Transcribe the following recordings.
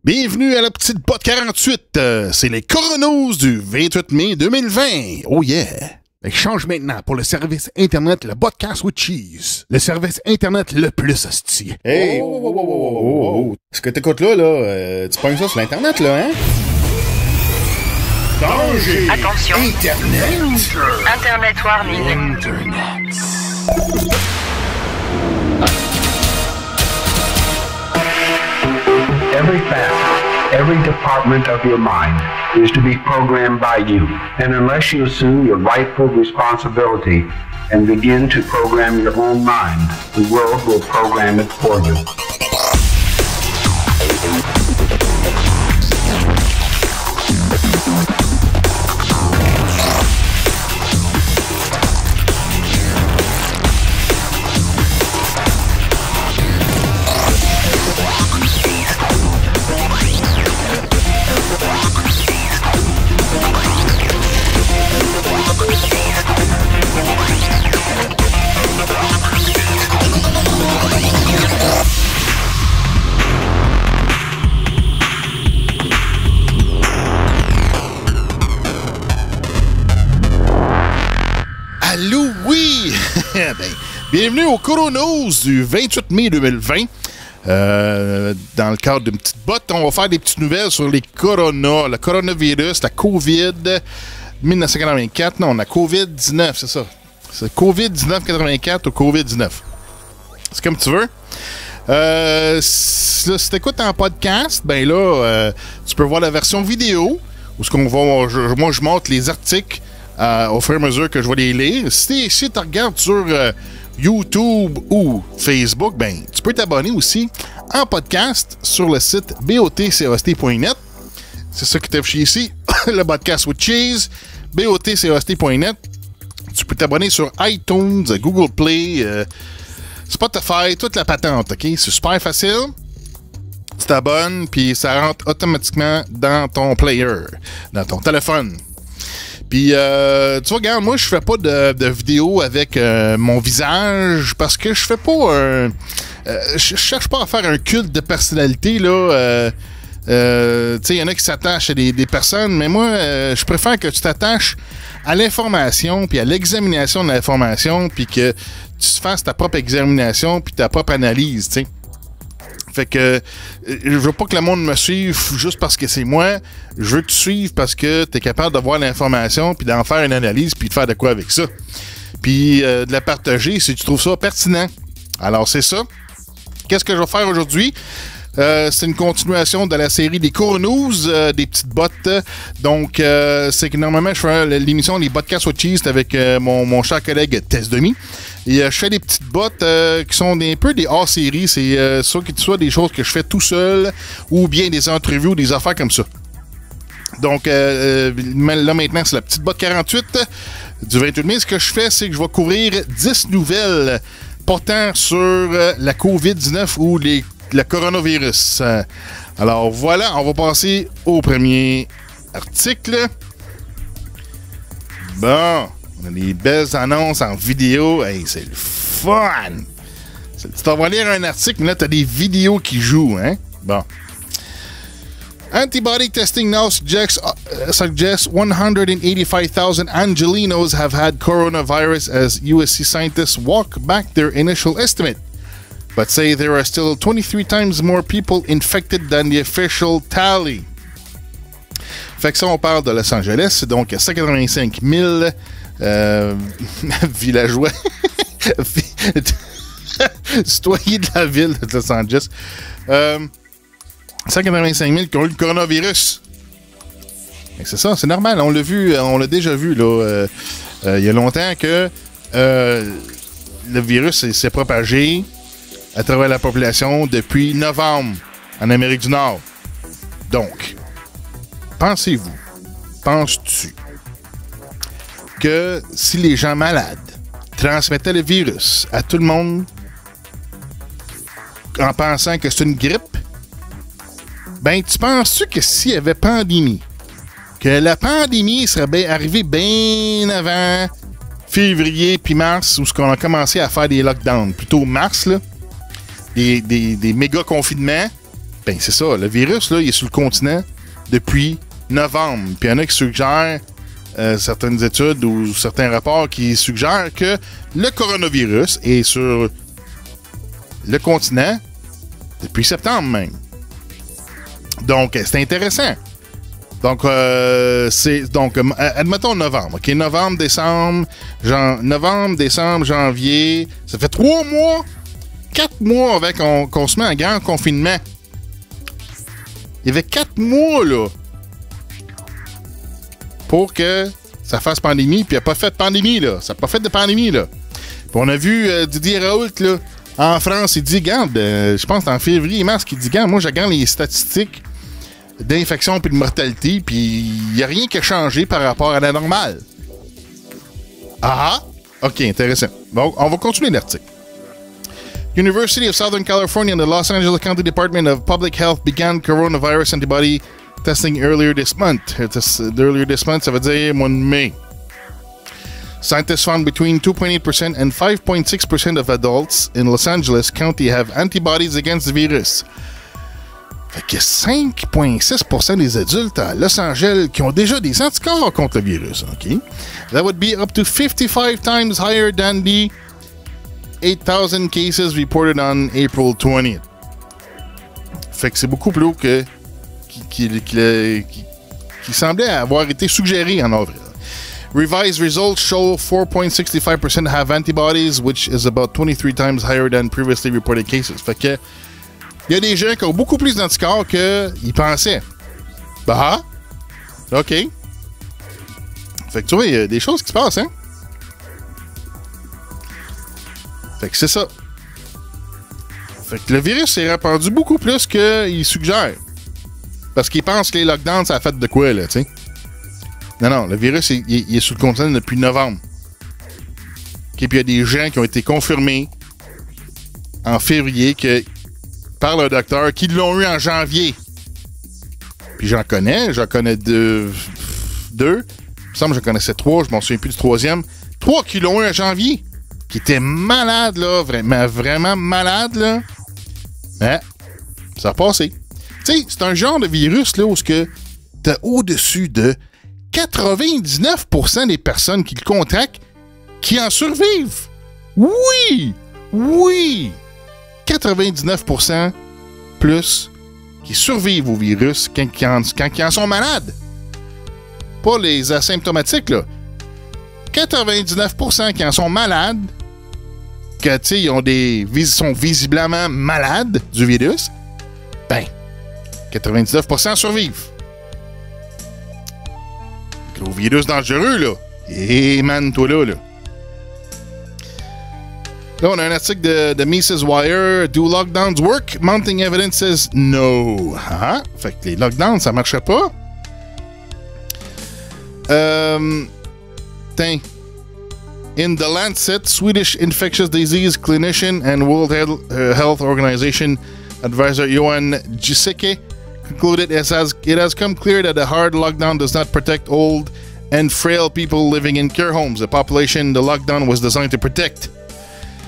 Bienvenue à la petite botte 48. C'est les Coronos du 28 mai 2020. Oh yeah! Change maintenant pour le service Internet, le Podcast with Cheese. Le service Internet le plus hostile. Hey! Oh. Ce que t'écoutes là, tu pognes ça sur l'Internet, là, hein? Danger! Attention! Internet! Internet warning. Internet! Every facet, every department of your mind is to be programmed by you. And unless you assume your rightful responsibility and begin to program your own mind, the world will program it for you. Allô, oui! Bienvenue au Coronos du 28 mai 2020. Dans le cadre d'une petite botte, on va faire des petites nouvelles sur les coronas, le coronavirus, la COVID 1984. Non, la COVID-19, c'est ça. C'est COVID-19 84 ou COVID-19. C'est comme tu veux. Si t'écoutes en podcast, ben là, tu peux voir la version vidéo où moi je montre les articles au fur et à mesure que je vais les lire. Si tu regardes sur YouTube ou Facebook, ben tu peux t'abonner aussi en podcast sur le site botcost.net. C'est ça qui t'affiche ici, le podcast with cheese, botcost.net. Tu peux t'abonner sur iTunes, Google Play, Spotify, toute la patente, ok? C'est super facile. Tu t'abonnes, puis ça rentre automatiquement dans ton player, dans ton téléphone. Puis, tu vois, regarde, moi, je fais pas de vidéo avec mon visage parce que je fais pas je cherche pas à faire un culte de personnalité, là. Tu sais, il y en a qui s'attachent à des personnes, mais moi, je préfère que tu t'attaches à l'information, puis à l'examination de l'information, puis que tu fasses ta propre examination, puis ta propre analyse, tu sais. Fait que je veux pas que le monde me suive juste parce que c'est moi. Je veux que tu suives parce que tu es capable de voir l'information puis d'en faire une analyse puis de faire de quoi avec ça. Puis de la partager si tu trouves ça pertinent. Alors c'est ça. Qu'est-ce que je vais faire aujourd'hui? C'est une continuation de la série des Coronos, des petites bottes. Donc, c'est que normalement, je fais l'émission Les Podcasts with Cheese avec mon cher collègue Tess Demi. Et je fais des petites bottes qui sont un peu des hors-séries. C'est soit des choses que je fais tout seul ou bien des entrevues, des affaires comme ça. Donc, là maintenant, c'est la petite botte 48 du 28 mai. Ce que je fais, c'est que je vais couvrir 10 nouvelles portant sur la COVID-19 ou le coronavirus. Alors voilà, on va passer au premier article. Bon, on a des belles annonces en vidéo. Hey, c'est le fun! Tu t'en vas lire un article, mais là, t'as des vidéos qui jouent, hein? Bon. Antibody testing now suggests 185,000 Angelenos have had coronavirus as USC scientists walk back their initial estimate, but say there are still 23 times more people infected than the official tally. Fait que ça, on parle de Los Angeles, donc 185 000 villageois, citoyens de la ville de Los Angeles, 185 000 qui ont eu le coronavirus. C'est ça, c'est normal, on l'a vu, on l'a déjà vu là. Il y a longtemps que le virus s'est propagé à travers la population depuis novembre en Amérique du Nord. Donc, penses-tu que si les gens malades transmettaient le virus à tout le monde en pensant que c'est une grippe, ben, tu penses-tu que s'il y avait pandémie, que la pandémie serait arrivée bien avant février puis mars, où on a commencé à faire des lockdowns, plutôt mars, là, des méga confinements, Ben, c'est ça. Le virus, là, il est sur le continent depuis novembre. Puis il y en a qui suggèrent, certaines études ou certains rapports qui suggèrent que le coronavirus est sur le continent depuis septembre même. Donc, c'est intéressant. Donc, admettons novembre. OK, novembre, décembre, janvier. Ça fait 3 mois, 4 mois avec qu'on se met en grand confinement. Il y avait 4 mois, là, pour que ça fasse pandémie, puis il n'a pas fait de pandémie, là. Ça n'a pas fait de pandémie, là. Puis on a vu Didier Raoult, là, en France, il dit, regarde, je pense en février-mars, qu'il dit, regarde, moi, je regarde les statistiques d'infection puis de mortalité, puis il n'y a rien qui a changé par rapport à la normale. Ah! OK, intéressant. Bon, on va continuer l'article. University of Southern California and the Los Angeles County Department of Public Health began coronavirus antibody testing earlier this month. Earlier this month, ça veut dire mois de mai. Scientists found between 2.8% and 5.6% of adults in Los Angeles County have antibodies against the virus. Fait que 5,6% des adultes à Los Angeles qui ont déjà des anticorps contre le virus. OK? That would be up to 55 times higher than the 8,000 cases reported on April 20th. Fait que c'est beaucoup plus haut que qui semblait avoir été suggéré en avril. Revised results show 4.65% have antibodies, which is about 23 times higher than previously reported cases. Fait que il y a des gens qui ont beaucoup plus d'anticorps qu'ils pensaient. Bah, OK. Fait que tu vois, il y a des choses qui se passent, hein? Fait que c'est ça. Fait que le virus s'est répandu beaucoup plus qu'il suggère. Parce qu'ils pensent que les lockdowns, ça a fait de quoi, là, tu sais? Non, le virus, il est sous le continent depuis novembre. OK, puis il y a des gens qui ont été confirmés en février par le docteur qui l'ont eu en janvier. Puis j'en connais deux. Il me semble que je connaissais 3, je m'en souviens plus du 3e. 3 qui l'ont eu en janvier. Qui étaient malades, là, vraiment malades, là. Mais ça a passé. Tu sais, c'est un genre de virus, là, où t'as au-dessus de 99% des personnes qui le contractent qui en survivent. Oui! 99% plus qui survivent au virus quand ils en sont malades. Pas les asymptomatiques, là. 99% qui en sont malades, que, tu sais, ils sont visiblement malades du virus, ben, 99% survivent. Au virus dangereux, là. Et man, toi là. Là, on a un article de Mises Wire. Do lockdowns work? Mounting evidence says no. Ah, fait que les lockdowns, ça marchait pas. Tiens. In the Lancet, Swedish infectious disease clinician and World Health Organization advisor Johan Giesecke concluded it has come clear that a hard lockdown does not protect old and frail people living in care homes, a population the lockdown was designed to protect.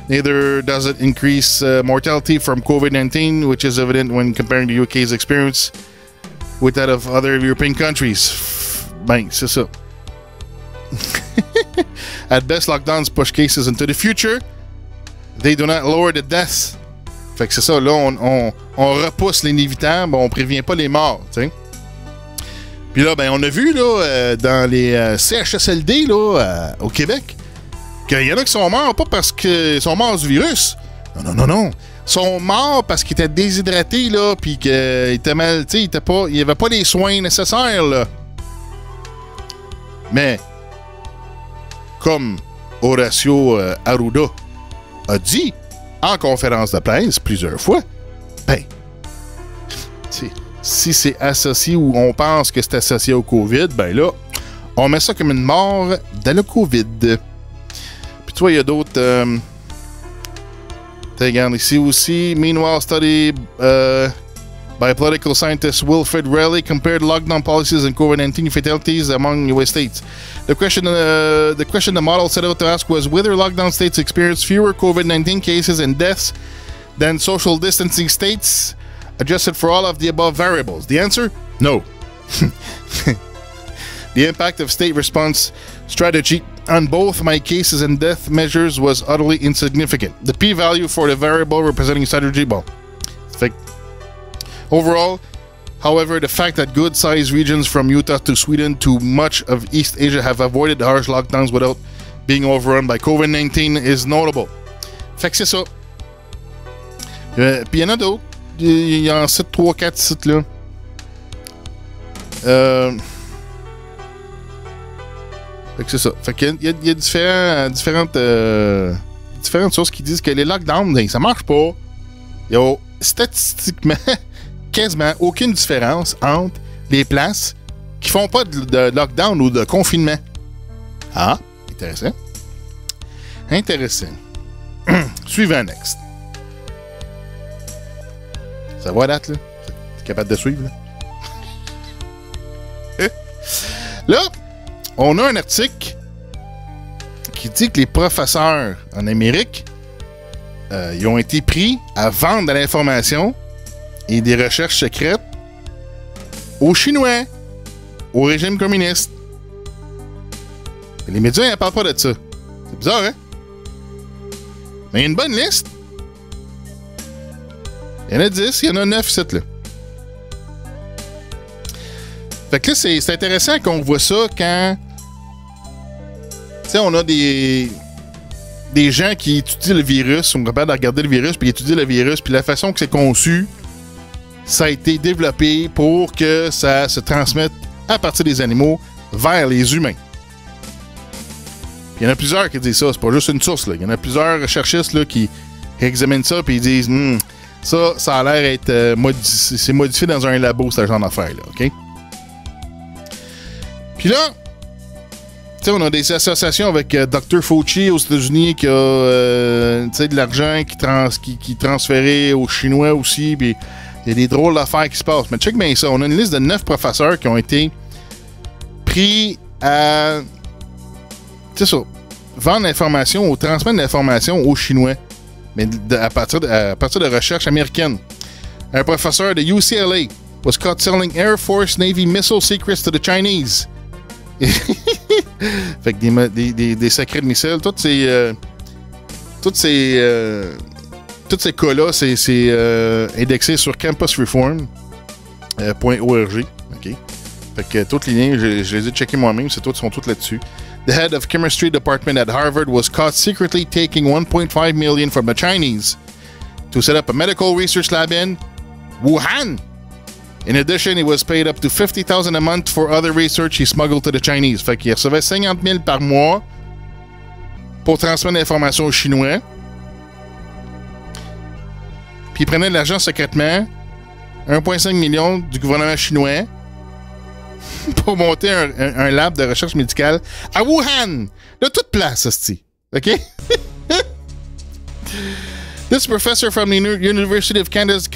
Neither does it increase mortality from COVID-19, which is evident when comparing the UK's experience with that of other European countries. Ben, c'est ça. At best, lockdowns push cases into the future. They do not lower the deaths. Fait que c'est ça, là, on repousse l'inévitable, on prévient pas les morts, tu sais. Puis là, ben, on a vu, là, dans les CHSLD, là, au Québec, qu'il y en a qui sont morts, pas parce qu'ils sont morts du virus. Non. Ils sont morts parce qu'ils étaient déshydratés, là, puis qu'ils étaient mal, tu sais, il n'y avait pas les soins nécessaires, là. Mais, comme Horacio Arruda a dit en conférence de presse plusieurs fois, ben, si c'est associé ou on pense que c'est associé au COVID, ben là, on met ça comme une mort dans le COVID. Puis tu vois, il y a d'autres... regarde ici aussi. Meanwhile, study by political scientist Wilfred Raleigh compared lockdown policies and COVID-19 fatalities among U.S. states. The question the model set out to ask was whether lockdown states experience fewer COVID-19 cases and deaths than social distancing states. adjusted for all of the above variables? The answer? No. The impact of state response strategy on both my cases and death measures was utterly insignificant. The p-value for the variable representing strategy, bon. Fait, overall, however, the fact that good-sized regions from Utah to Sweden to much of East Asia have avoided harsh lockdowns without being overrun by COVID-19 is notable. Fait que c'est ça. Puis il y en a d'autres. Il y en a 7, 3, 4 sites là. Fait que c'est ça. Fait qu'il y a différentes sources qui disent que les lockdowns, ben, ça marche pas. Il y a statistiquement quasiment aucune différence entre les places qui font pas de lockdown ou de confinement. Ah, intéressant. Intéressant. Suivant, next. Ça va, date, là? T'es capable de suivre, là? Là, on a un article qui dit que les professeurs en Amérique ils ont été pris à vendre de l'information et des recherches secrètes aux Chinois, au régime communiste. Et les médias n'en parlent pas de ça. C'est bizarre, hein? Mais il y a une bonne liste. Il y en a 10, il y en a 9 sites, là. Fait que là, c'est intéressant qu'on voit ça quand... Tu sais, on a des gens qui étudient le virus, sont capables de regarder le virus, puis étudier le virus, puis la façon que c'est conçu, ça a été développé pour que ça se transmette à partir des animaux vers les humains. Puis il y en a plusieurs qui disent ça, c'est pas juste une source, là. Il y en a plusieurs recherchistes là, qui examinent ça, puis ils disent ça a l'air être c'est modifié dans un labo, ce genre d'affaires-là, OK? Puis là, tu sais, on a des associations avec Dr. Fauci aux États-Unis qui a de l'argent qui transféré aux Chinois aussi, puis il y a des drôles d'affaires qui se passent. Mais check bien ça, on a une liste de 9 professeurs qui ont été pris à, tu sais ça, vendre l'information ou transmettre l'information aux Chinois, mais à partir de recherches américaines. Un professeur de UCLA was caught selling Air Force Navy missile secrets to the Chinese. Fait que des secrets de missiles, tous ces cas-là, c'est indexé sur campusreform.org. OK. Fait que toutes les liens, je les ai checkés moi-même, sont toutes là-dessus. The head of chemistry department at Harvard was caught secretly taking $1.5 million from the Chinese to set up a medical research lab in Wuhan. In addition, he was paid up to $50,000 a month for other research he smuggled to the Chinese. Fait qu'il recevait 50 000 par mois pour transmettre l'information aux Chinois. Puis il prenait de l'argent secrètement, 1,5 million du gouvernement chinois, pour monter un lab de recherche médicale à Wuhan. De toute place, hostie. OK? This professor from the University of Kansas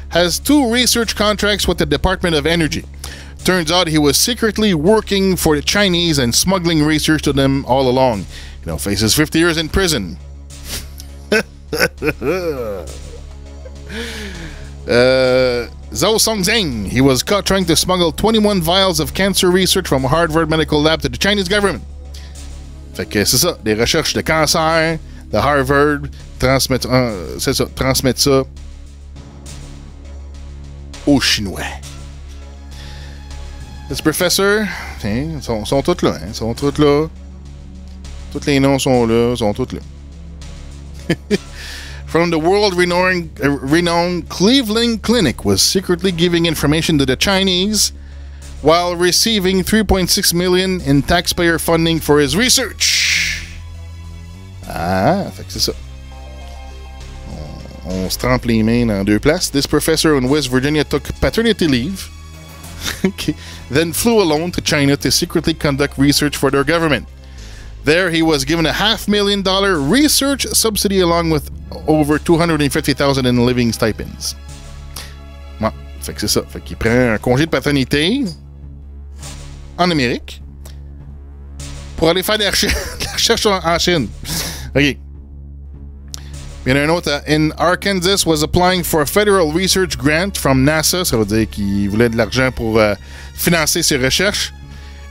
has 2 research contracts with the Department of Energy. Turns out he was secretly working for the Chinese and smuggling research to them all along. You know, faces 50 years in prison. Zhao Songzheng, he was caught trying to smuggle 21 vials of cancer research from a Harvard medical lab to the Chinese government. Fait que c'est ça, des recherches de cancer de Harvard transmettent ça aux Chinois. This professor, ils sont tous là, hein, sont tous là. Tous les noms sont là, sont tous là. From the world-renowned Cleveland Clinic was secretly giving information to the Chinese while receiving $3.6 million in taxpayer funding for his research. Ah, fait que c'est ça. On se trempe les mains dans 2 places. This professor in West Virginia took paternity leave, then flew alone to China to secretly conduct research for their government. There, he was given a $500,000 research subsidy along with over $250,000 in living stipends. Bon, fait que c'est ça. Fait qu'il prend un congé de paternité en Amérique pour aller faire de la recherche en Chine. OK. Il y en a un autre. In Arkansas was applying for a federal research grant from NASA. Ça veut dire qu'il voulait de l'argent pour financer ses recherches.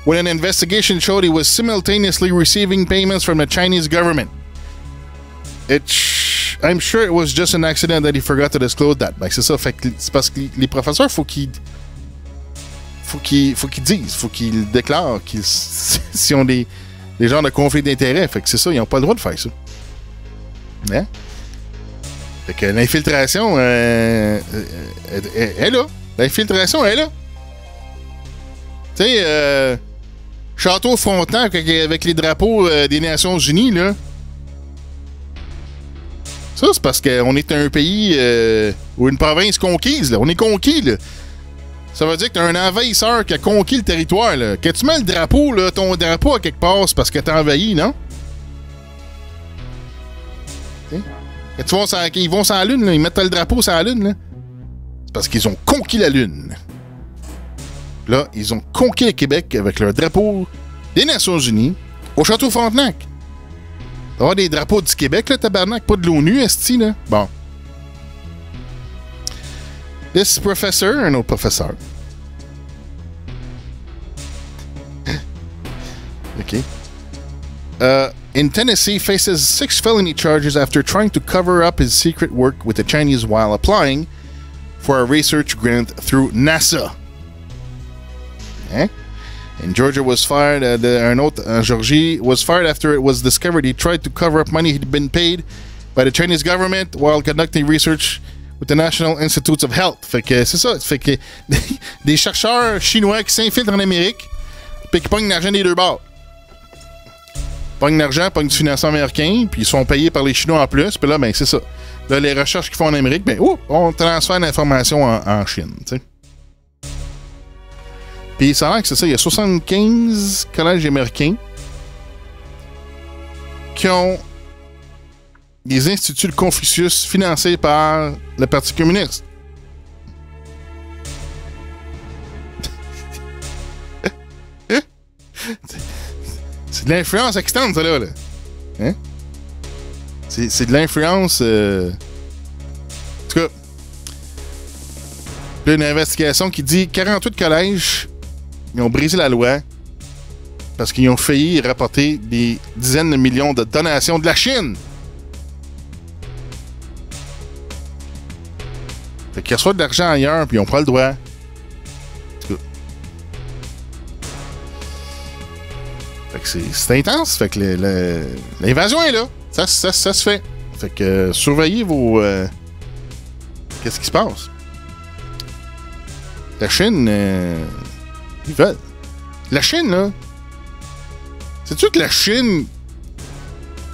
When an investigation showed he was simultaneously receiving payments from the Chinese government. I'm sure it was just an accident that he forgot to disclose that. Ben, c'est ça. Fait que c'est parce que les professeurs, faut qu'ils disent, faut qu'ils déclarent s'ils ont des genres de conflits d'intérêts. Fait que c'est ça, ils n'ont pas le droit de faire ça. Hein? Fait que l'infiltration est là. L'infiltration est là. Tu sais, Château Frontenac avec les drapeaux des Nations Unies, là. Ça, c'est parce qu'on est un pays ou une province conquise, là. On est conquis, là. Ça veut dire que t'as un envahisseur qui a conquis le territoire, là. Quand tu mets le drapeau, là, ton drapeau à quelque part, c'est parce que t'as envahi, non? Quand ils vont sur la Lune, là, ils mettent le drapeau sur la Lune, là. C'est parce qu'ils ont conquis la Lune. Là, ils ont conquis le Québec avec leur drapeau des Nations Unies au Château Frontenac. D'avoir des drapeaux du Québec, là, tabarnak, pas de l'ONU, esti, là. Bon. This professor, un autre professeur. OK. In Tennessee, faces 6 felony charges after trying to cover up his secret work with the Chinese while applying for a research grant through NASA. Hein? In Georgia was fired. Un autre en Georgie was fired after it was discovered he tried to cover up money he'd been paid by the Chinese government while conducting research with the National Institutes of Health. Fait que c'est ça. Fait que des chercheurs chinois qui s'infiltrent en Amérique puis qui pognent l'argent des deux bords. Pognent l'argent, pognent du financement américain, puis ils sont payés par les Chinois en plus. Puis là, ben c'est ça. Là, les recherches qu'ils font en Amérique, ben on transfère l'information en Chine, tu sais. Puis ça a l'air que c'est ça, il y a 75 collèges américains qui ont des instituts de Confucius financés par le Parti communiste. C'est de l'influence externe, ça, là. Hein? C'est de l'influence... En tout cas, il y a une investigation qui dit 48 collèges... Ils ont brisé la loi parce qu'ils ont failli rapporter des dizaines de millions de donations de la Chine. Fait qu'ils reçoivent de l'argent ailleurs puis ils n'ont pas le droit. Fait que c'est intense. Fait que l'invasion est là. Ça se fait. Fait que surveillez vos... Qu'est-ce qui se passe? La Chine... Ils veulent. La Chine, là. Sais-tu que la Chine...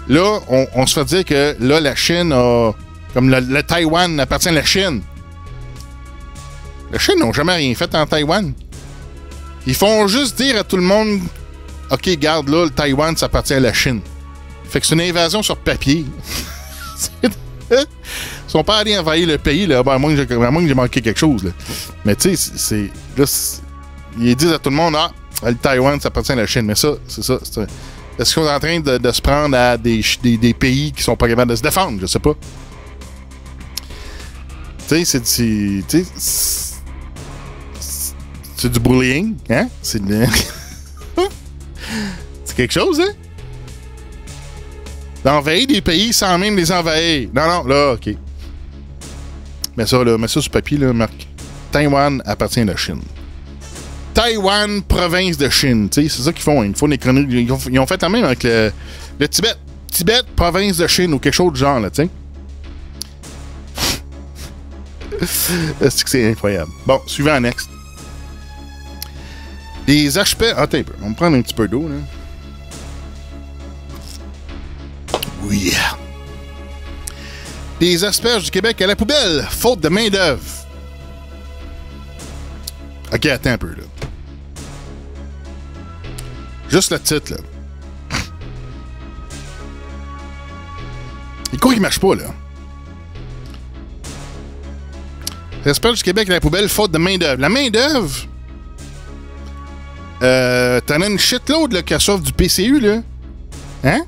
Là, on se fait dire que là, la Chine a... Comme le Taïwan appartient à la Chine. La Chine n'ont jamais rien fait en Taïwan. Ils font juste dire à tout le monde... OK, garde là, le Taïwan, ça appartient à la Chine. Fait que c'est une invasion sur papier. Ils sont pas allés envahir le pays, là. Ben, à moins que j'ai manqué quelque chose, là. Mais tu sais, c'est... Là, ils disent à tout le monde, le Taïwan, ça appartient à la Chine. Mais ça, c'est ça. Est-ce qu'on est en train de se prendre à des pays qui sont pas capables de se défendre? Je sais pas. Tu sais, c'est du bullying, hein? C'est quelque chose, hein? D'envahir des pays sans même les envahir. Non, là, OK. Mets ça sur papier, là, marque. Taïwan appartient à la Chine. Taïwan, province de Chine. Tu sais, c'est ça qu'ils font. Ils font des chroniques. Ils ont fait la même avec le Tibet. Tibet, province de Chine ou quelque chose de genre, là, tu sais. Est-ce que c'est incroyable? Bon, suivant next. Des archipels... Attends un peu. On va me prendre un petit peu d'eau, là. Oui. Des asperges du Québec à la poubelle, faute de main-d'œuvre. OK, attends un peu, là. Juste le titre, là. Il court, il marche pas, là. Des asperges du Québec à la poubelle, faute de main-d'œuvre. La main-d'œuvre... t'en as une shitload, là, qui reçoivent du PCU, là. Hein?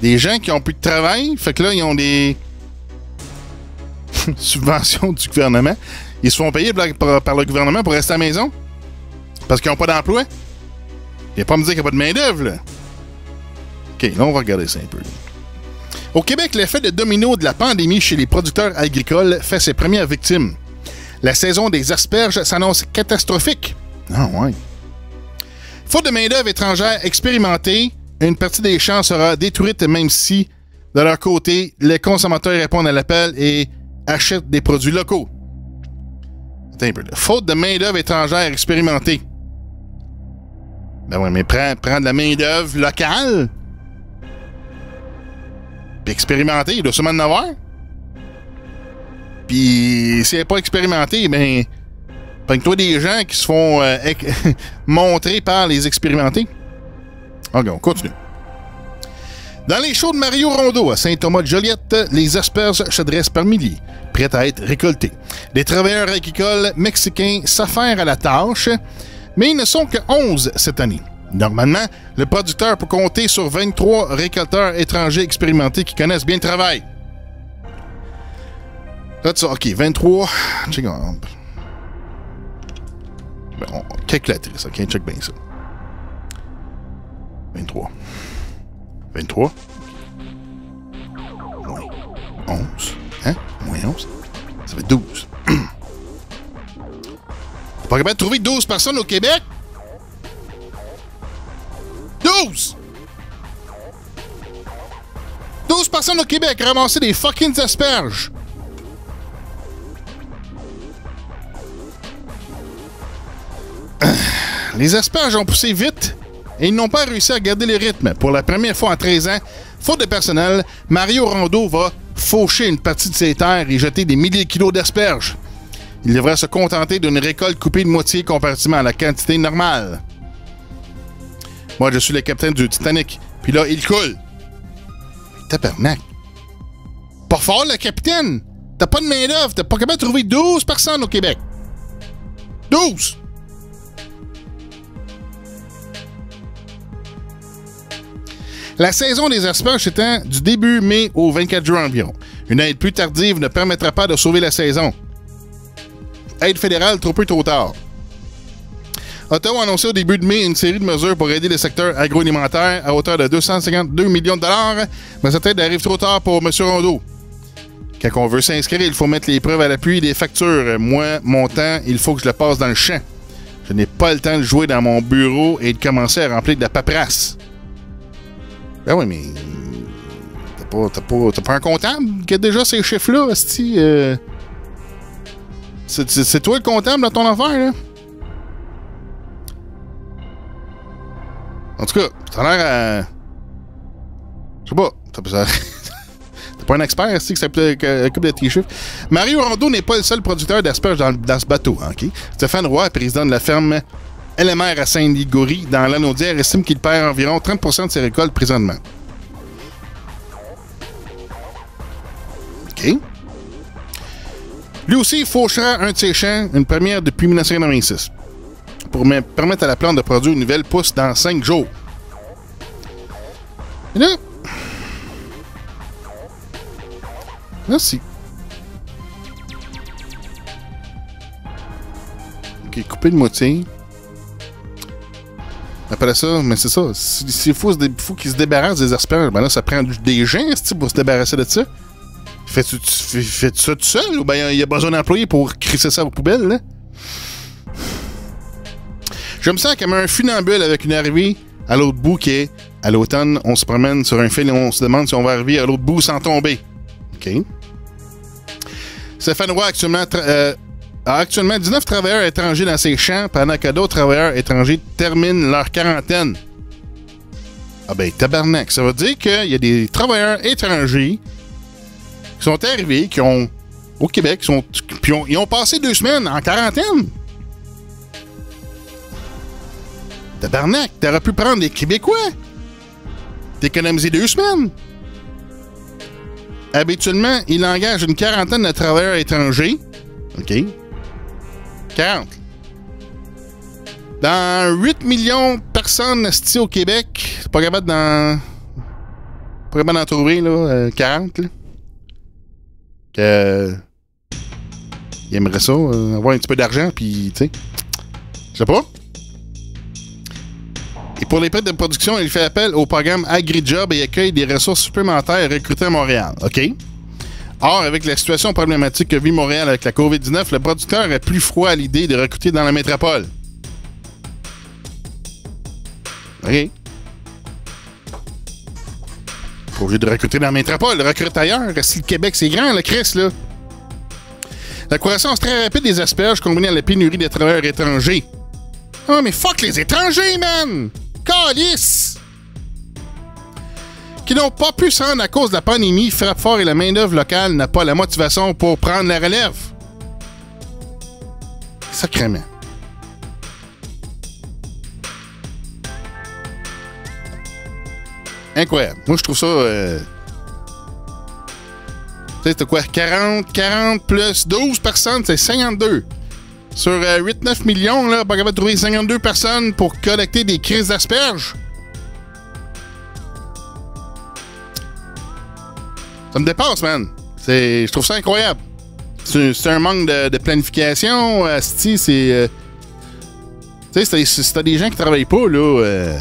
Des gens qui ont plus de travail, fait que là, ils ont des subvention du gouvernement. Ils se font payer par le gouvernement pour rester à la maison. Parce qu'ils n'ont pas d'emploi. Il a pas à me dire qu'il n'y a pas de main-d'œuvre, là. OK, là, on va regarder ça un peu. Au Québec, l'effet de domino de la pandémie chez les producteurs agricoles fait ses premières victimes. La saison des asperges s'annonce catastrophique. Ah ouais. Faute de main-d'œuvre étrangère expérimentée, une partie des champs sera détruite, même si, de leur côté, les consommateurs répondent à l'appel et achètent des produits locaux. Attends un peu. Faute de main-d'œuvre étrangère expérimentée. Ben ouais, mais prends de la main-d'œuvre locale. Puis expérimentée, il doit sûrement en avoir. Puis si elle n'est pas expérimentée, ben, pogne-toi des gens qui se font montrer par les expérimentés. OK, on continue. Dans les shows de Mario Rondeau à Saint-Thomas-de-Joliette, les asperges se dressent par milliers, prêtes à être récoltées. Les travailleurs agricoles mexicains s'affairent à la tâche, mais ils ne sont que 11 cette année. Normalement, le producteur peut compter sur 23 récolteurs étrangers expérimentés qui connaissent bien le travail. Là, tu OK, 23. Check on. Ben, calculatrice, OK, check bien ça. 23. 23. Moins 11. Hein? Moins 11. Ça fait 12. T'es pas capable de trouver 12 personnes au Québec? 12! 12 personnes au Québec ramasser des fucking asperges. Les asperges ont poussé vite et ils n'ont pas réussi à garder le rythme. Pour la première fois en 13 ans, faute de personnel, Mario Rondeau va faucher une partie de ses terres et jeter des milliers de kilos d'asperges. Il devrait se contenter d'une récolte coupée de moitié comparativement à la quantité normale. Moi, je suis le capitaine du Titanic, puis là, il coule. Tabarnak. Pas fort, le capitaine! T'as pas de main-d'œuvre, t'as pas capable de trouver 12 personnes au Québec. 12! La saison des asperges s'étend du début mai au 24 juin environ. Une aide plus tardive ne permettra pas de sauver la saison. Aide fédérale trop peu trop tard. Ottawa a annoncé au début de mai une série de mesures pour aider le secteur agroalimentaire à hauteur de 252 millions de dollars, mais cette aide arrive trop tard pour M. Rondeau. Quand on veut s'inscrire, il faut mettre les preuves à l'appui des factures. Moi, mon temps, il faut que je le passe dans le champ. Je n'ai pas le temps de jouer dans mon bureau et de commencer à remplir de la paperasse. Ben oui, mais t'as pas un comptable qui a déjà ces chiffres-là, asti? C'est toi le comptable dans ton affaire, là? En tout cas, t'as l'air à... Je sais pas, t'es pas un expert, asti, qui s'appelle de tes chiffres. Mario Rondeau n'est pas le seul producteur d'asperges dans ce bateau, OK? Stéphane Roy, président de la ferme LMR à Saint-Ligory, dans l'Anaudière, estime qu'il perd environ 30% de ses récoltes présentement. OK. Lui aussi, il fauchera un de ses champs, une première depuis 1996, pour permettre à la plante de produire une nouvelle pousse dans 5 jours. Et là... Merci. OK, couper de moitié. Après ça, mais c'est ça. S'il faut qu'il se débarrasse des asperges, ben là, ça prend des gens pour se débarrasser de ça. Fais-tu ça tout seul ou bien il y a besoin d'employés pour crisser ça aux poubelles, là? Je me sens comme un funambule avec une arrivée à l'autre bout qui est, à l'automne, on se promène sur un fil et on se demande si on va arriver à l'autre bout sans tomber. OK. Stéphane Roy a actuellement 19 travailleurs étrangers dans ses champs, pendant que d'autres travailleurs étrangers terminent leur quarantaine. Ah ben, tabarnak. Ça veut dire qu'il y a des travailleurs étrangers qui sont arrivés, qui ont, au Québec, puis ils ont passé 2 semaines en quarantaine. Tabarnak, t'aurais pu prendre des Québécois. T'économiser 2 semaines. Habituellement, il engage une quarantaine de travailleurs étrangers. OK. 40. Dans 8 millions de personnes sti au Québec, c'est pas capable d'en trouver, là, 40, là. Il aimerait ça, avoir un petit peu d'argent, puis, tu sais. Je sais pas. Et pour les pertes de production, il fait appel au programme AgriJob et accueille des ressources supplémentaires recrutées à Montréal. OK? Or, avec la situation problématique que vit Montréal avec la COVID-19, le producteur est plus froid à l'idée de recruter dans la métropole. OK? Pas obligé de recruter dans la métropole, recrute ailleurs. Si le Québec, c'est grand, le Chris, là. La croissance très rapide des asperges combinée à la pénurie des travailleurs étrangers. Ah, mais fuck les étrangers, man! Calice! Qui n'ont pas pu se rendre à cause de la pandémie, frappe fort et la main-d'œuvre locale n'a pas la motivation pour prendre la relève. Sacrément. Incroyable. Moi, je trouve ça... Tu sais, c'était quoi? 40 plus 12 personnes, c'est 52. Sur 8-9 millions, là, pas capable de trouver 52 personnes pour collecter des crises d'asperges. Ça me dépasse, man. Je trouve ça incroyable. C'est un manque de planification. Asti, c'est... tu sais, si t'as des gens qui travaillent pas, là,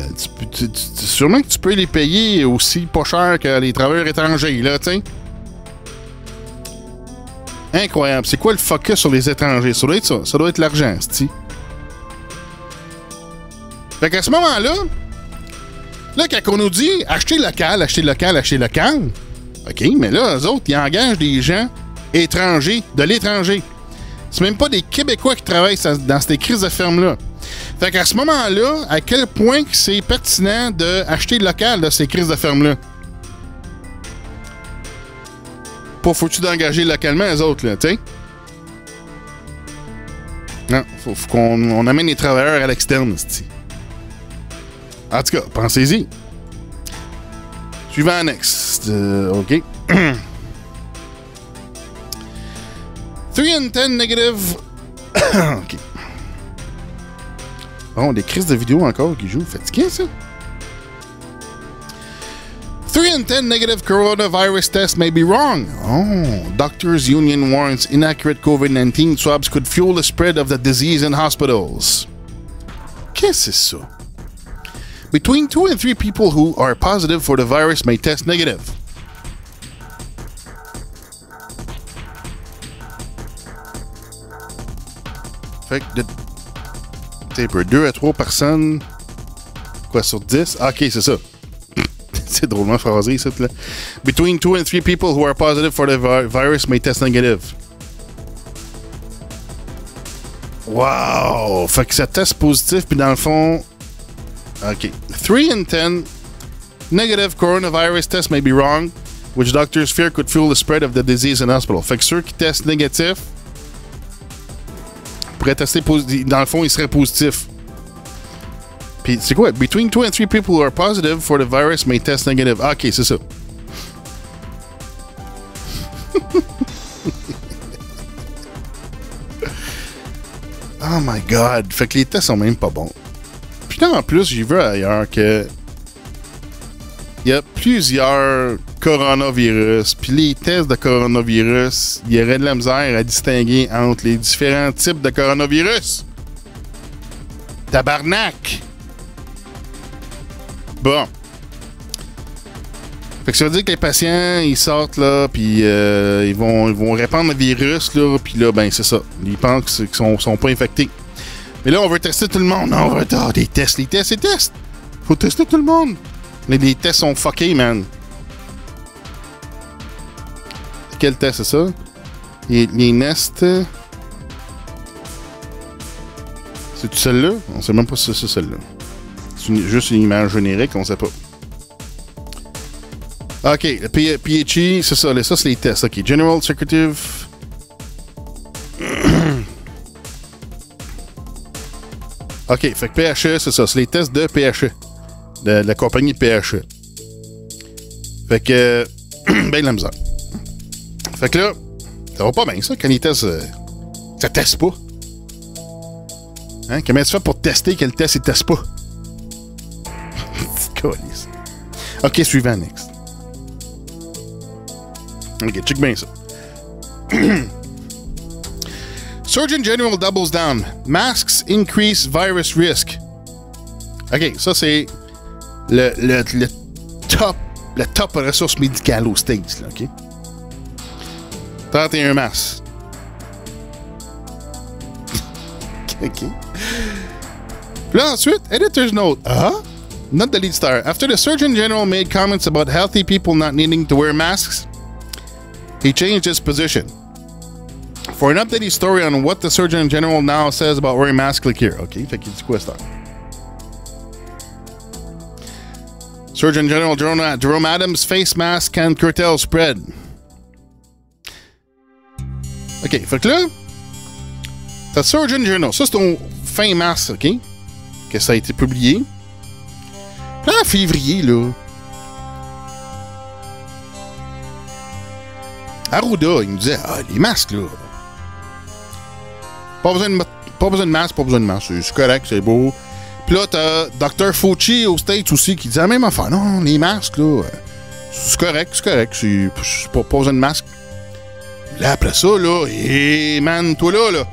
sûrement que tu peux les payer aussi pas cher que les travailleurs étrangers, là, tu sais. Incroyable. C'est quoi le focus sur les étrangers? Ça doit être ça. Ça doit être l'argent, asti. Fait qu'à ce moment-là, quand on nous dit acheter local, acheter local, acheter local, OK, mais là, eux autres, ils engagent des gens étrangers, de l'étranger. C'est même pas des Québécois qui travaillent dans ces crises de ferme-là. Fait qu'à ce moment-là, à quel point c'est pertinent d'acheter local de ces crises de ferme-là? Pas faut-tu d'engager localement les autres, là, tu sais? Non, faut qu'on amène les travailleurs à l'externe, c'ti. En tout cas, pensez-y. Suivant next. OK. 3 and 10 negative... OK. Bon, des crises de vidéo encore qui jouent. Fatigué, ça? 3 and 10 negative coronavirus tests may be wrong. Oh, Doctors Union warns inaccurate COVID-19 swabs could fuel the spread of the disease in hospitals. Qu'est-ce que c'est ça? Between 2 and 3 people who are positive for the virus may test negative. Fait que t'es peu 2 à 3 personnes. Quoi, sur 10? Ah, OK, c'est ça. C'est drôlement phrasé, ça, là. Between 2 and 3 people who are positive for the virus may test negative. Wow! Fait que ça teste positif, puis dans le fond... OK. 3 and 10 negative coronavirus tests may be wrong, which doctors fear could fuel the spread of the disease in hospital. Fait que ceux qui testent négatif pourraient tester positif. Dans le fond, ils seraient positifs. Puis, c'est quoi? Between 2 and 3 people who are positive for the virus may test negative. Ah, OK, c'est ça. Oh my God. Fait que les tests sont même pas bons. Puis là, en plus, j'ai vu ailleurs que il y a plusieurs coronavirus. Puis les tests de coronavirus, il y aurait de la misère à distinguer entre les différents types de coronavirus. Tabarnak! Bon. Fait que ça veut dire que les patients, ils sortent, là, puis ils vont répandre le virus, là, puis là, ben, c'est ça. Ils pensent qu'ils sont pas infectés. Mais là, on veut tester tout le monde. Non, on veut des tests. Les tests, c'est tests. Faut tester tout le monde. Mais les tests sont fuckés, man. Quel test, c'est ça? Les Nest... C'est-tu celle-là? On sait même pas si c'est celle-là. C'est juste une image générique, on sait pas. OK, le PHE, c'est ça. Ça, c'est les tests. OK, General Secretive. OK, fait que PHE, c'est ça. C'est les tests de PHE. De la compagnie PHE. Fait que... ben de la misère. Fait que là, ça va pas bien, ça, quand les tests... ça teste pas. Hein? Comment tu fais pour tester que le test, il teste pas? OK, suivant, next. OK, check bien ça. Surgeon General doubles down. Masks increase virus risk. OK, ça, c'est le top ressources médicales aux States, là, OK? 31 masques. OK. Là, ensuite, editor's note. Not the lead star. After the Surgeon General made comments about healthy people not needing to wear masks, he changed his position. For an updated story on what the Surgeon General now says about wearing masks, click here. OK, fait qu'il dit quoi, ça? Surgeon General Jerome Adams, face mask can curtail spread. OK, fait que là, t'as Surgeon General. Ça, c'est ton fin mars, OK? Que ça a été publié. Là, en février, là, Arruda, il nous disait, les masques, là. Pas besoin de masque, pas besoin de masque. C'est correct, c'est beau. Puis là, t'as Dr. Fauci aux States aussi qui disait la même affaire. Non, les masques, là, c'est correct. C'est pas besoin de masque. Là, après ça, là, man, toi là,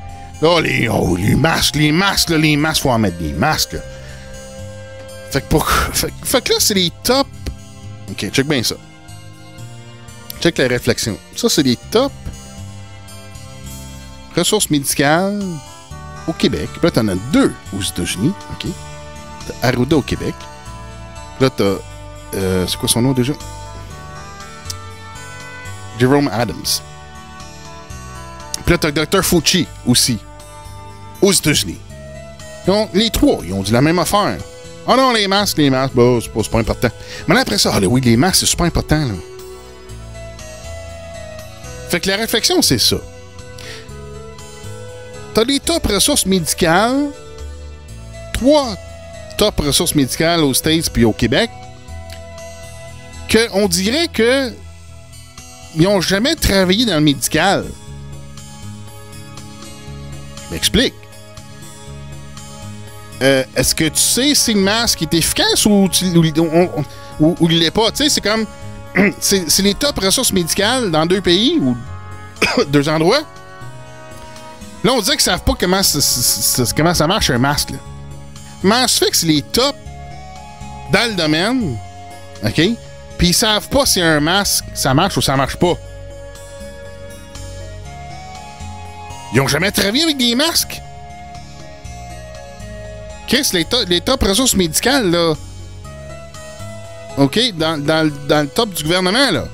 les masques, faut en mettre des masques, là. Fait que là, c'est les top. OK, check bien ça. Check la réflexion. Ça, c'est les top ressources médicales au Québec. Puis là, t'en as 2 aux États-Unis. OK. T'as Arruda au Québec. Puis là, t'as. C'est quoi son nom déjà? Jerome Adams. Puis là, t'as Dr. Fauci aussi. Aux États-Unis. Les 3, ils ont dit la même affaire. Ah non, les masques, bah, c'est pas important. Mais là, après ça, oui, les masques, c'est super important, là. Fait que la réflexion, c'est ça. T'as des top ressources médicales, 3 top ressources médicales aux States puis au Québec, qu'on dirait que ils n'ont jamais travaillé dans le médical. Je m'explique. Est-ce que tu sais si le masque est efficace ou il l'est pas? Tu sais, c'est comme... c'est les top ressources médicales dans 2 pays ou 2 endroits. Là, on dirait qu'ils savent pas comment ça marche un masque, là. Comment se fait que c'est les top dans le domaine, OK? Puis ils savent pas si un masque, ça marche ou ça marche pas. Ils ont jamais travaillé avec des masques. Chris, les top ressources médicales, là, OK, dans le top du gouvernement, là,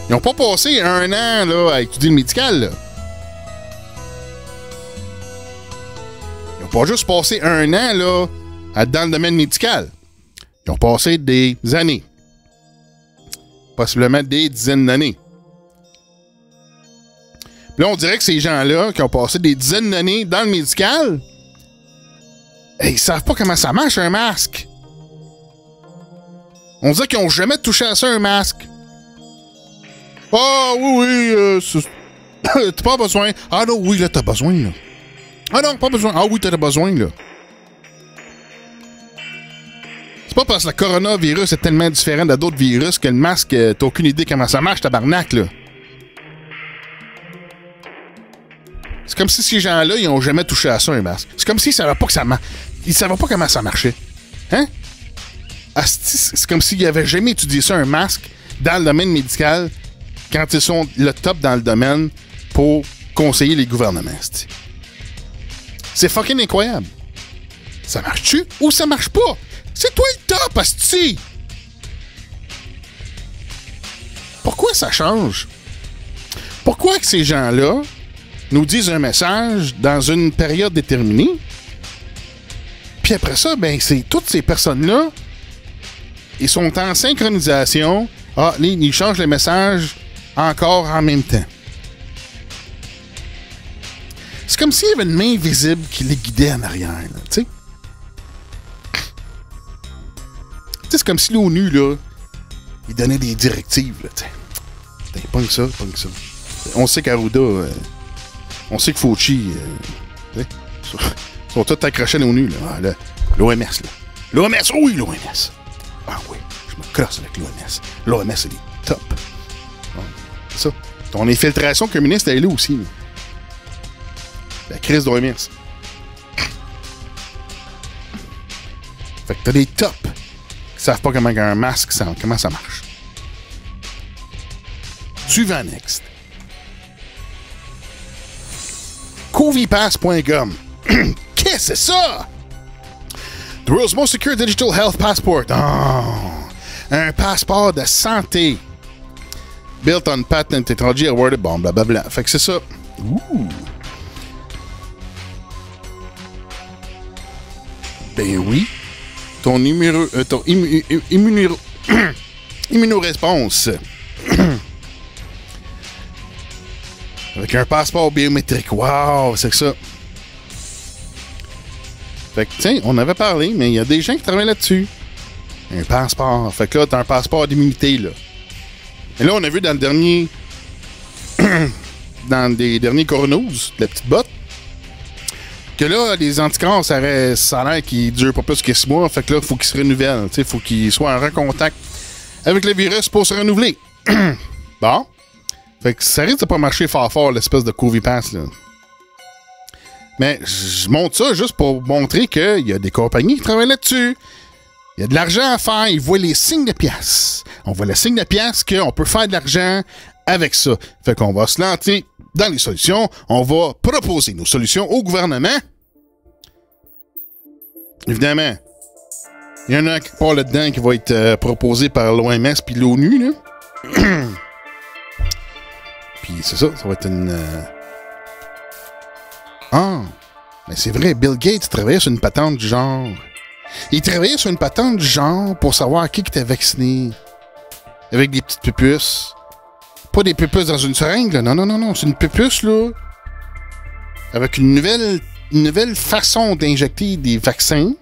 ils n'ont pas passé 1 an, là, à étudier le médical, là. Ils n'ont pas juste passé 1 an, là, dans le domaine médical. Ils ont passé des années. Possiblement des dizaines d'années. Puis là, on dirait que ces gens-là, qui ont passé des dizaines d'années dans le médical, ils savent pas comment ça marche, un masque. On dirait qu'ils n'ont jamais touché à ça, un masque. Ah, oui, t'as pas besoin. Ah non, oui, là, t'as besoin, là. Ah non, pas besoin. Ah oui, t'as besoin, là. C'est pas parce que le coronavirus est tellement différent d'autres virus que le masque, t'as aucune idée comment ça marche, tabarnak, là. C'est comme si ces gens-là, ils n'ont jamais touché à ça, un masque. C'est comme s'ils savaient pas que ça marche. Ils savaient pas comment ça marchait. Hein? C'est comme s'ils n'avaient jamais étudié ça, un masque, dans le domaine médical, quand ils sont le top dans le domaine pour conseiller les gouvernements. C'ti. C'est fucking incroyable. Ça marche-tu ou ça marche pas? C'est toi le top, asti! Pourquoi ça change? Pourquoi que ces gens-là nous disent un message dans une période déterminée, puis après ça, ben, c'est toutes ces personnes-là, ils sont en synchronisation. Ah, ils changent le message encore en même temps. C'est comme s'il y avait une main visible qui les guidait en arrière, tu sais. C'est comme si l'ONU, là, il donnait des directives, là, tu sais. Pas que ça. On sait qu'Arruda, on sait que Fauci, ils sont tous accrochés à l'ONU, là. Ah, là. L'OMS, là. L'OMS, oui, l'OMS. Ah oui, je me crosse avec l'OMS. L'OMS, c'est les top. C'est ça. Ton infiltration communiste, elle est là aussi. Là. La crise d'OMS. Fait que t'as des tops qui savent pas comment un masque, comment ça marche. Suivant, next. Covipass.com. Qu'est-ce que c'est ça? The world's most secure digital health passport. Oh, un passeport de santé. Built on patent technology awarded, bon, blablabla. Fait que c'est ça. Ouh. Ben oui. Ton immunoresponse. Avec un passeport biométrique. Wow, c'est que ça. Fait que, tiens, on avait parlé, mais il y a des gens qui travaillent là-dessus. Un passeport. Fait que là, t'as un passeport d'immunité, là. Et là, on a vu dans le dernier... dans des derniers coronos, la petite botte, que là, les anticorps, ça a l'air qu'ils durent pas plus que 6 mois. Fait que là, il faut qu'ils se renouvellent. Il faut qu'ils soient en recontact avec le virus pour se renouveler. Bon. Fait que ça risque de pas marcher fort, l'espèce de Covipass, là. Mais je montre ça juste pour montrer qu'il y a des compagnies qui travaillent là-dessus. Il y a de l'argent à faire. Ils voient les signes de pièces. On voit le signe de pièces qu'on peut faire de l'argent avec ça. Fait qu'on va se lancer dans les solutions. On va proposer nos solutions au gouvernement. Évidemment, il y en a quelque part là-dedans qui va être proposé par l'OMS puis l'ONU, là. Puis c'est ça va être une... Ah, mais c'est vrai, Bill Gates travaillait sur une patente du genre. Il travaillait sur une patente du genre pour savoir qui était vacciné. Avec des petites pupuces. Pas des pupuces dans une seringue, là. Non. C'est une pupuce, là. Avec une nouvelle façon d'injecter des vaccins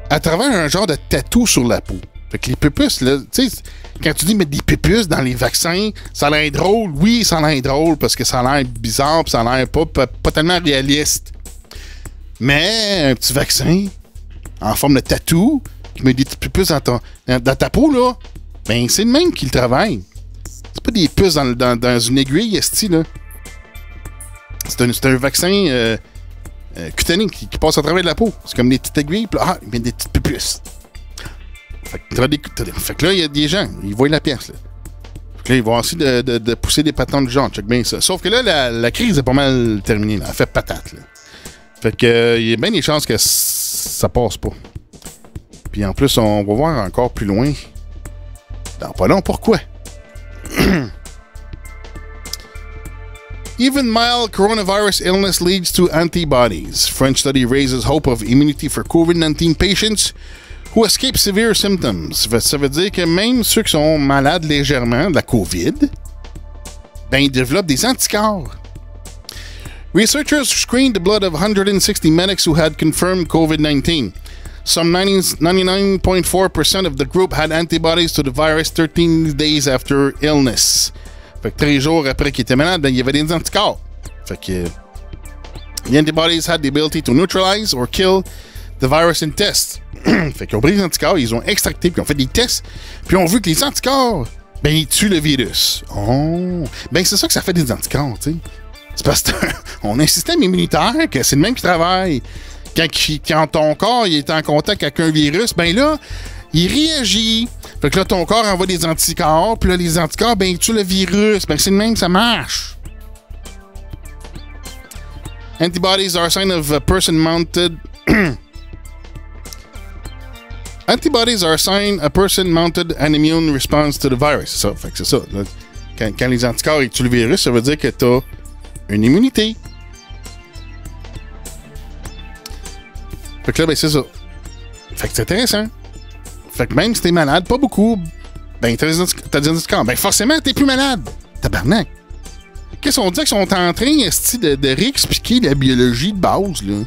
à travers un genre de tatou sur la peau. Fait que les pupuces, là, tu sais, quand tu dis mettre des pupuces dans les vaccins, ça a l'air drôle. Oui, ça a l'air drôle parce que ça a l'air bizarre pis ça a l'air pas tellement réaliste. Mais un petit vaccin en forme de tatou qui met des petites pupuces dans ta peau, là, ben c'est le même qui le travaille. C'est pas des puces dans une aiguille, esti, là. C'est un vaccin cutané qui passe à travers de la peau. C'est comme des petites aiguilles, pis là, il met des petites pupuces. Fait que là, il y a des gens, ils voient la pièce, là. Fait que là, ils vont essayer de pousser des patentes du genre, check bien ça. Sauf que là, la crise est pas mal terminée, là. Elle fait patate, là. Fait que, il y a bien des chances que ça passe pas. Puis en plus, on va voir encore plus loin. Dans pas long, pourquoi? Even mild coronavirus illness leads to antibodies. French study raises hope of immunity for COVID-19 patients who escape severe symptoms. Ça veut dire que même ceux qui sont malades légèrement de la COVID, ben ils développent des anticorps. Researchers screened the blood of 160 medics who had confirmed COVID-19. Some 99.4% of the group had antibodies to the virus 13 days after illness. Fait que 13 jours après qu'ils étaient malades, ben, il y avait des anticorps. Fait que the antibodies had the ability to neutralize or kill the virus in tests. Fait qu'ils ont pris les anticorps, ils ont extracté, puis ils ont fait des tests, puis ils ont vu que les anticorps, ben, ils tuent le virus. Oh! Ben, c'est ça que ça fait des anticorps, tu sais. C'est parce qu'on a un système immunitaire que c'est le même qui travaille. Quand ton corps il est en contact avec un virus, ben là, il réagit. Fait que là, ton corps envoie des anticorps, puis là, les anticorps, ben, ils tuent le virus. Ben, c'est le même, ça marche. Antibodies are a sign of a person-mounted... Antibodies are a sign a person-mounted an immune response to the virus. C'est ça, fait que c'est ça. Là, quand les anticorps ils tuent le virus, ça veut dire que t'as une immunité. Fait que là, ben, c'est ça. Fait que c'est intéressant. Fait que même si t'es malade, pas beaucoup, ben, t'as des anticorps. Ben, forcément, t'es plus malade. Tabarnak. Qu'est-ce qu'on dit qu'ils sont en train, de réexpliquer la biologie de base, là?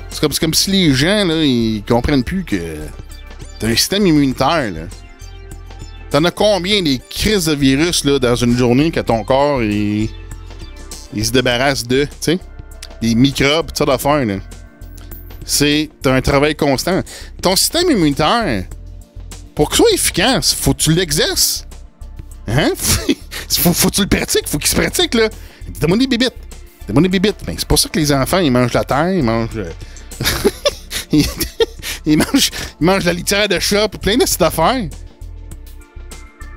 C'est comme si les gens, là, ils comprennent plus que t'as un système immunitaire, là. T'en as combien des crises de virus, là, dans une journée que ton corps, il se débarrasse de, tu sais? Des microbes, tout ça d'affaires, là. C'est un travail constant. Ton système immunitaire, pour qu'il soit efficace, faut que tu l'exerces. Hein? Faut que tu le pratiques, faut qu'il se pratique, là. Donne-moi des bibites. Donne-moi des bibites. Ben, c'est pour ça que les enfants, ils mangent la terre, ils mangent... ils mangent la litière de chat, puis plein de petites affaires.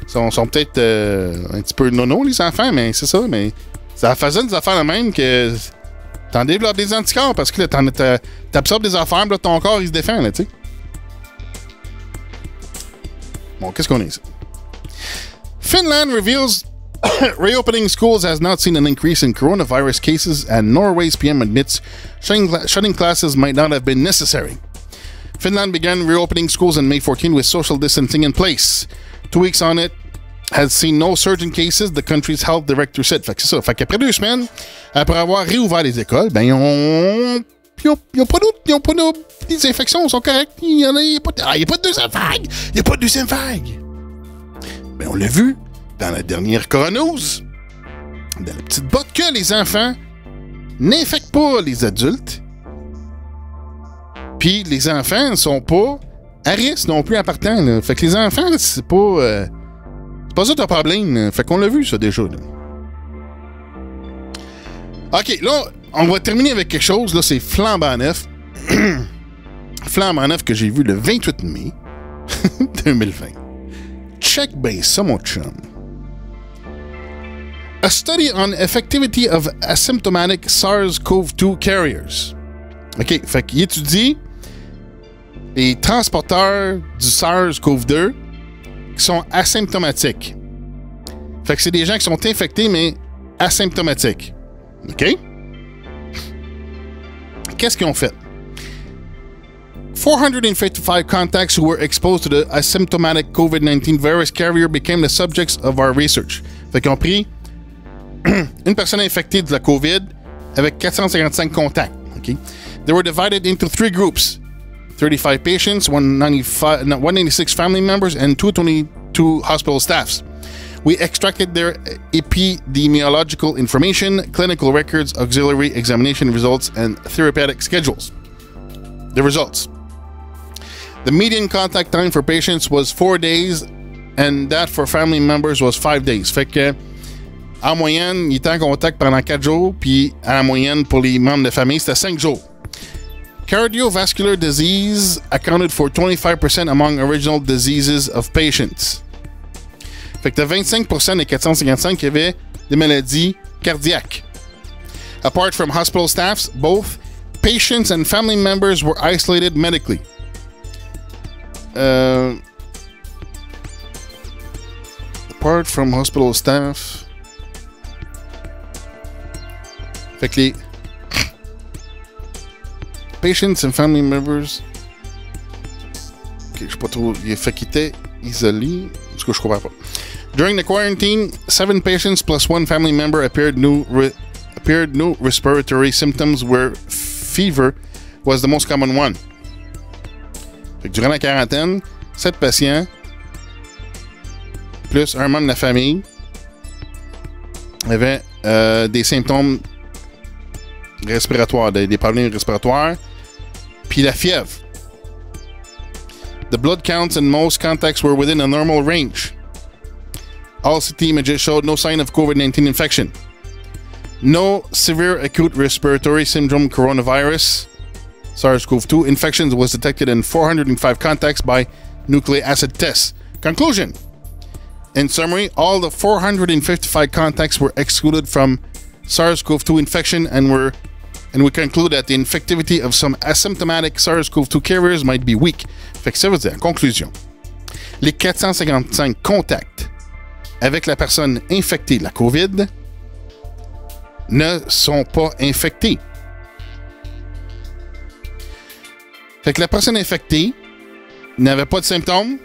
Ils sont peut-être un petit peu nono, les enfants, mais c'est ça. Mais ça faisait des affaires de même que t'en développes des anticorps parce que là, t'absorbes des affaires, là, ton corps, il se défend, là, tu sais. Bon, qu'est-ce qu'on a ici? Finland reveals reopening schools has not seen an increase in coronavirus cases, and Norway's PM admits shutting classes might not have been necessary. Finland began reopening schools on May 14 with social distancing in place. 2 weeks on it has seen no surge in cases, the country's health director said. Fait que c'est ça. Fait qu'après 2 semaines, après avoir réouvert les écoles, ben, ils n'ont pas d'autres. Les infections sont correctes. Il n'y a pas de deuxième vague. Il n'y a pas de deuxième vague. Ben, on l'a vu dans la dernière coroneuse, dans la petite botte, que les enfants n'infectent pas les adultes. Puis les enfants ne sont pas à risque non plus en partant. Là. Fait que les enfants, c'est pas ça ton problème. Là. Fait qu'on l'a vu, ça, déjà. Là. OK, là, on va terminer avec quelque chose. Là, c'est flambant neuf. Flambant neuf que j'ai vu le 28 mai 2020. Check bien ça, mon chum. A study on effectivity of asymptomatic SARS-CoV-2 carriers. OK, fait qu'il étudie les transporteurs du SARS-CoV-2 qui sont asymptomatiques. Fait que c'est des gens qui sont infectés, mais asymptomatiques. OK? Qu'est-ce qu'ils ont fait? 455 contacts who were exposed to the asymptomatic COVID-19 virus carrier became the subjects of our research. Fait qu'ils ont pris une personne infectée de la COVID avec 455 contacts. Okay? They were divided into 3 groups. 35 patients, 196 family members, and 222 hospital staffs. We extracted their epidemiological information, clinical records, auxiliary examination results, and therapeutic schedules. The results. The median contact time for patients was 4 days, and that for family members was 5 days. Fait que, en moyenne, il était en contact pendant 4 jours, puis en moyenne, pour les membres de famille, c'était 5 jours. Cardiovascular disease accounted for 25% among original diseases of patients. Fait que t'as 25% des 455 qui avaient des maladies cardiaques. Apart from hospital staffs, both patients and family members were isolated medically. Apart from hospital staff. Fait que les patients and family members. Ok, je sais pas trop. Fait qu'ils étaient isolés. Parce que je comprends pas. During the quarantine, 7 patients plus 1 family member appeared new respiratory symptoms where fever was the most common one. Fait que durant la quarantaine, 7 patients plus un membre de la famille avaient des symptômes respiratoires, des problèmes respiratoires, puis la fièvre. The blood counts in most contacts were within a normal range. All CT images showed no sign of COVID-19 infection. No severe acute respiratory syndrome coronavirus SARS-CoV-2 infections was detected in 405 contacts by nucleic acid tests. Conclusion. In summary, all the 455 contacts were excluded from SARS-CoV-2 infection and we conclude that the infectivity of some asymptomatic SARS-CoV-2 carriers might be weak. Fait que ça veut dire, en conclusion, les 455 contacts avec la personne infectée de la COVID ne sont pas infectés. Fait que la personne infectée n'avait pas de symptômes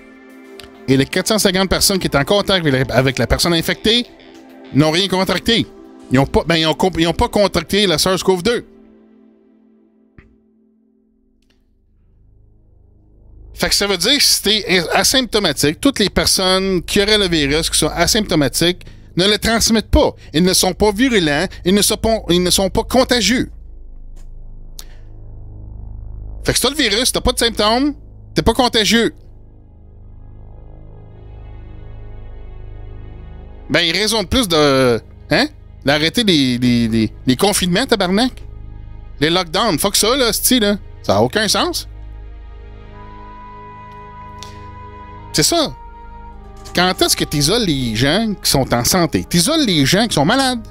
et les 450 personnes qui étaient en contact avec la personne infectée n'ont rien contracté. Ils n'ont pas contracté la SARS-CoV-2. Fait que ça veut dire que si t'es asymptomatique, toutes les personnes qui auraient le virus, qui sont asymptomatiques, ne le transmettent pas. Ils ne sont pas virulents, ils ne sont pas contagieux. Fait que si t'as le virus, t'as pas de symptômes, t'es pas contagieux. Ben, il raison de plus de... Hein? D'arrêter les confinements, tabarnak. Les lockdowns. Fuck ça, là, c'ti, là. Ça n'a aucun sens. C'est ça. Quand est-ce que tu isoles les gens qui sont en santé? Tu isoles les gens qui sont malades.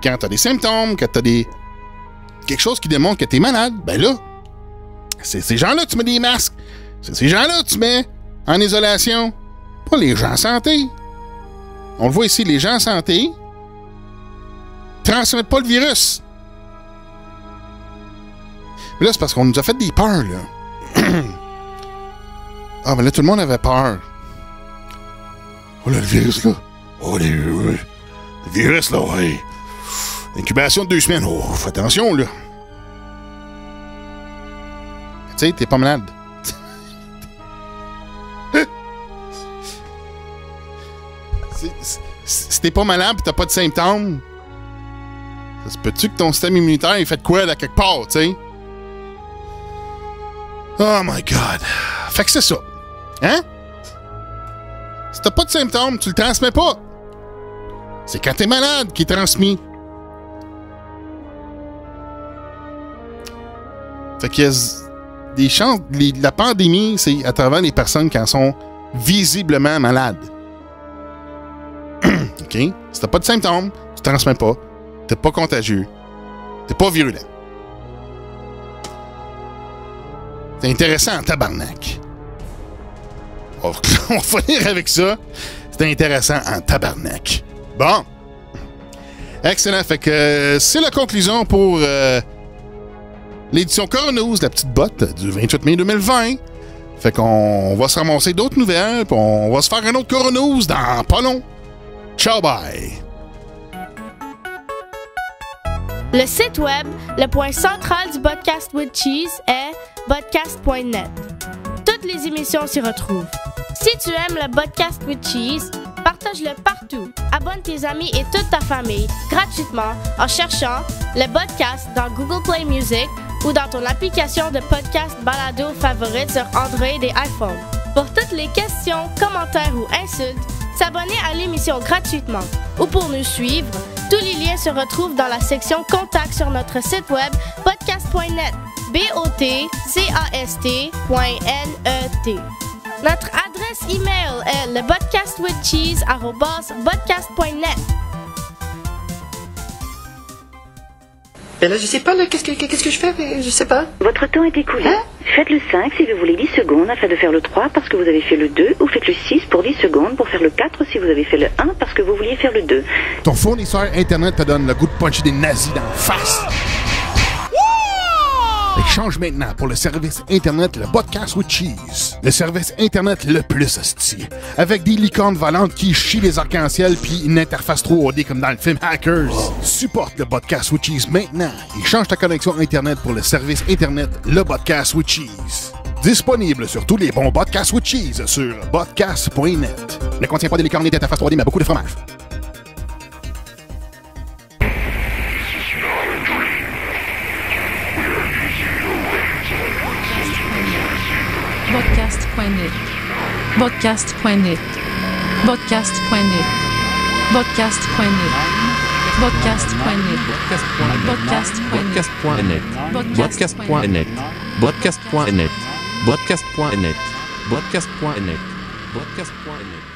Quand tu as des symptômes, quand tu as quelque chose qui démontre que tu es malade, ben là, c'est ces gens-là que tu mets des masques. C'est ces gens-là que tu mets en isolation. Pas les gens en santé. On le voit ici, les gens en santé transmettent pas le virus. Mais là, c'est parce qu'on nous a fait des peurs, là. Ah, ben là, tout le monde avait peur. Oh là, le virus, là. Oh, le virus, là, ouais. Incubation de 2 semaines. Oh, fais attention, là. Tu sais, t'es pas malade. Si t'es pas malade pis t'as pas de symptômes, ça se peut-tu que ton système immunitaire il fait de quoi, là, quelque part, tu sais? Oh my God. Fait que c'est ça. Hein? Si t'as pas de symptômes, tu le transmets pas. C'est quand t'es malade qu'il est transmis. Fait qu'il y a des chances... La pandémie, c'est à travers les personnes qui en sont visiblement malades. OK? Si t'as pas de symptômes, tu transmets pas. T'es pas contagieux. T'es pas virulent. C'est intéressant en tabarnak. On va finir avec ça. C'est intéressant en tabarnak. Bon. Excellent. Fait que c'est la conclusion pour l'édition Coronews, la petite botte du 28 mai 2020. Fait qu'on va se ramasser d'autres nouvelles, puis on va se faire un autre Coronews dans pas long. Ciao, bye! Le site web, le point central du Podcast with Cheese est podcast.net. Toutes les émissions s'y retrouvent. Si tu aimes le Podcast with Cheese, partage-le partout. Abonne tes amis et toute ta famille gratuitement en cherchant le podcast dans Google Play Music ou dans ton application de podcast balado favorite sur Android et iPhone. Pour toutes les questions, commentaires ou insultes, s'abonner à l'émission gratuitement ou pour nous suivre, tous les liens se retrouvent dans la section Contact sur notre site web podcast.net, botcast.net. Notre adresse email est lepodcastwithcheese@podcast.net. Ben là, je sais pas, là, qu'est-ce que je fais? Je sais pas. Votre temps est écoulé. Hein? Faites le 5 si vous voulez 10 secondes afin de faire le 3 parce que vous avez fait le 2, ou faites le 6 pour 10 secondes pour faire le 4 si vous avez fait le 1 parce que vous vouliez faire le 2. Ton fournisseur Internet te donne le goût de puncher des nazis dans la face. Change maintenant pour le service Internet le Podcast with Cheese. Le service Internet le plus hostile. Avec des licornes volantes qui chient les arcs-en-ciel puis une interface 3D comme dans le film Hackers. Supporte le Podcast with Cheese maintenant et change ta connexion Internet pour le service Internet le Podcast with Cheese. Disponible sur tous les bons Podcasts with Cheese sur podcast.net. Ne contient pas de licornes et d'interface 3D mais beaucoup de fromage. Podcast.net. Podcast.net. Podcast.net. Podcast.net. Podcast.net. Podcast.net. Podcast.net. Podcast.net. Podcast.net. Podcast.net. Podcast.net. Podcast.net.